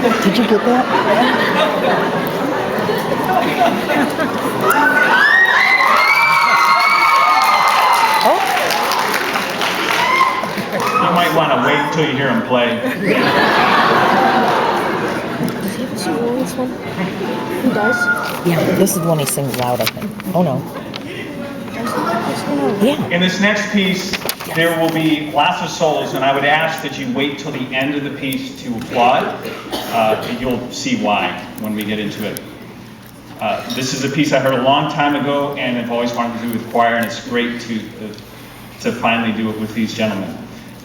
Did you get that? Oh, You might want to wait until you hear him play. Does he have a solo in this one? He does? yeah. This is the one he sings loud, I think. Oh no. Yeah. In this next piece, there will be lots of solos, and I would ask that you wait till the end of the piece to applaud. You'll see why when we get into it. This is a piece I heard a long time ago, and I've always wanted to do with choir, and it's great to finally do it with these gentlemen.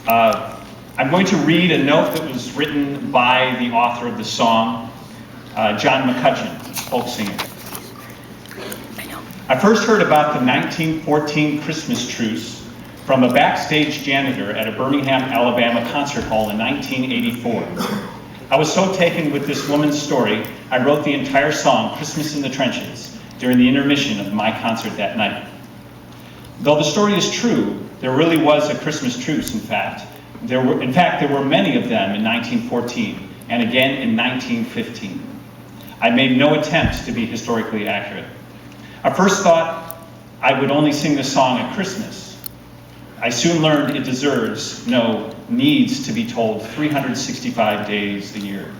I'm going to read a note that was written by the author of the song, John McCutcheon, folk singer. I first heard about the 1914 Christmas truce from a backstage janitor at a Birmingham, Alabama concert hall in 1984. I was so taken with this woman's story, I wrote the entire song, Christmas in the Trenches, during the intermission of my concert that night. Though the story is true, there really was a Christmas truce, in fact. There were many of them in 1914 and again in 1915. I made no attempts to be historically accurate. I first thought I would only sing the song at Christmas. I soon learned it deserves, no, needs to be told 365 days a year.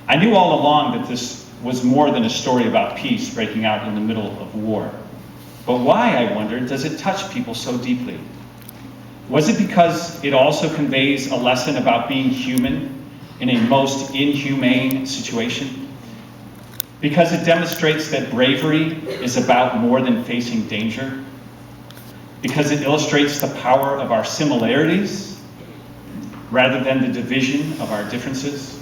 I knew all along that this was more than a story about peace breaking out in the middle of war. But why, I wondered, does it touch people so deeply? Was it because it also conveys a lesson about being human in a most inhumane situation? Because it demonstrates that bravery is about more than facing danger? Because it illustrates the power of our similarities rather than the division of our differences?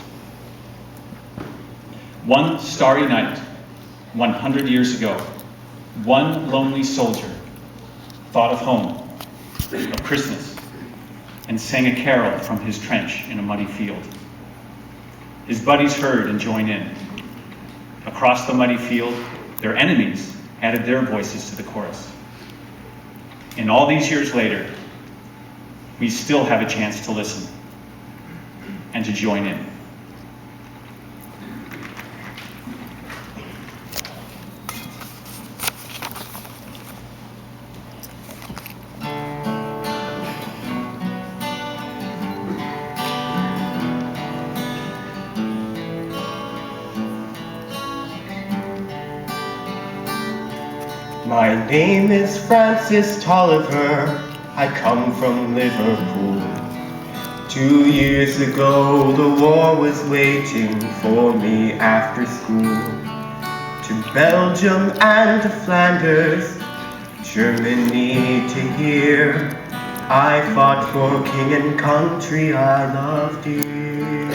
One starry night, 100 years ago, one lonely soldier thought of home, of Christmas, and sang a carol from his trench in a muddy field. His buddies heard and joined in. Across the muddy field, their enemies added their voices to the chorus. And all these years later, we still have a chance to listen and to join in. My name is Francis Tolliver, I come from Liverpool. 2 years ago the war was waiting for me after school. To Belgium and to Flanders, Germany to here, I fought for king and country I loved dear.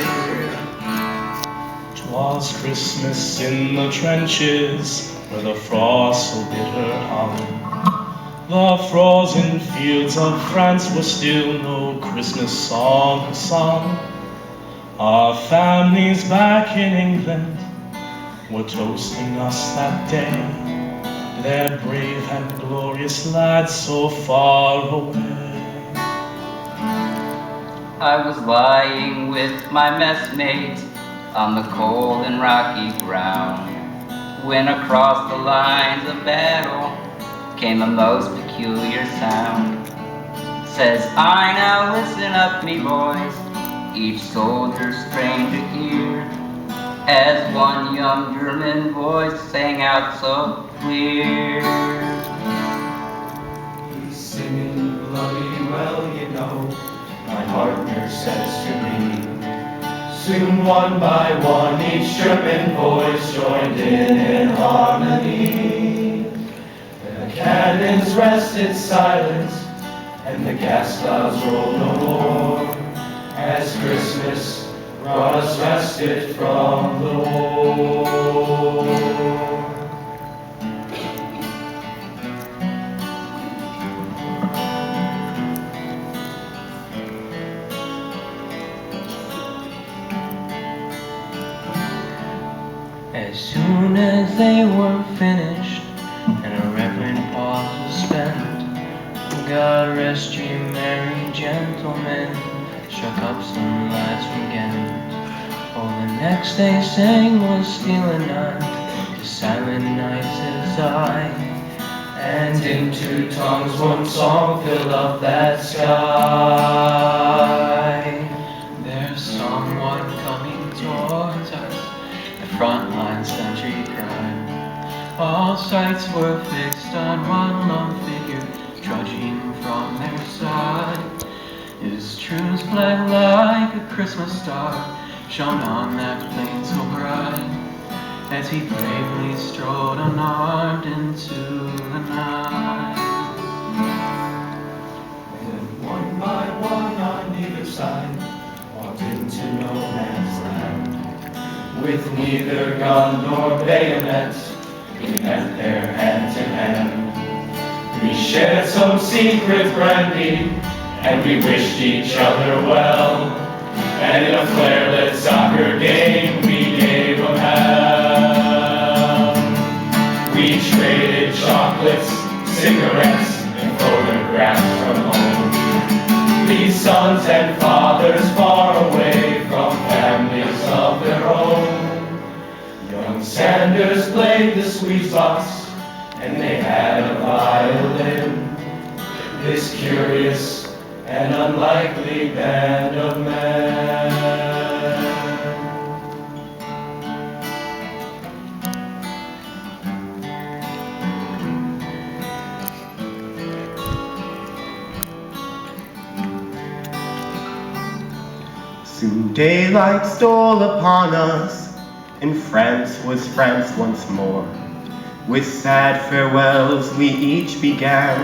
'Twas Christmas in the trenches, where the frost so bitter hung. The frozen fields of France were still no Christmas song sung. Our families back in England were toasting us that day, their brave and glorious lads so far away. I was lying with my messmates on the cold and rocky ground, when across the lines of battle came a most peculiar sound. Says I, now listen up me boys, each soldier strained to hear, as one young German voice sang out so clear. He's singing bloody well, you know, my partner says to me. Soon one by one each German voice joined in harmony. The cannons rested silent and the gas clouds rolled no more, as Christmas brought us respite from the war. As soon as they were finished and a reverent pause was spent, God rest ye merry gentlemen, struck up some lads from Ghent. Oh, the next they sang was stealing night to silent nights as I. And in two tongues one song filled up that sky. There's someone coming towards us, the front line sentry crime. All sights were fixed on one lone figure trudging from their side. His truths bled like a Christmas star shone on that plain so bright, as he bravely strode unarmed into the night. And one by one on either side walked into no man's land, with neither gun nor bayonet, we met there hand to hand. We shared some secret brandy, and we wished each other well, and in a flare-lit soccer game we gave 'em hell. We traded chocolates, cigarettes, and photographs from home. These sons and fathers far away from families of their own. Young Sanders played the squeeze box, and they had a violin. This curious and unlikely band of men. Soon daylight stole upon us, and France was France once more. With sad farewells we each began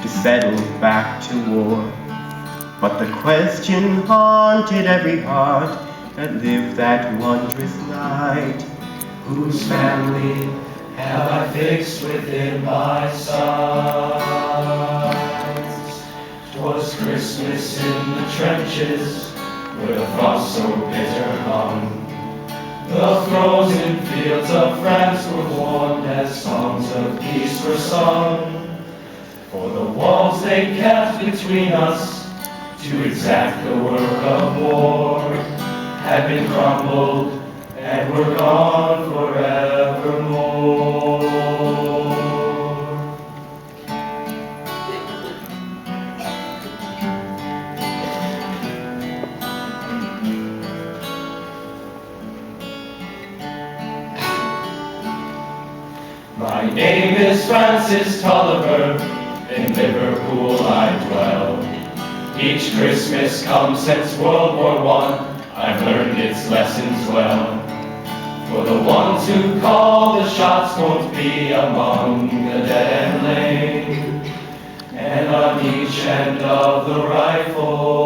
to settle back to war. But the question haunted every heart that lived that wondrous night: Whose family have I fixed within my sights? 'Twas Christmas in the trenches, where the frost so bitter hung. The frozen fields of France were warmed as songs of peace were sung. For the walls they kept between us to exact the work of war had been crumbled and were gone forevermore. My name is Francis Tolliver, in Liverpool I dwell. Each Christmas come since World War I, I've learned its lessons well. For the ones who call the shots won't be among the dead and lame, and on each end of the rifle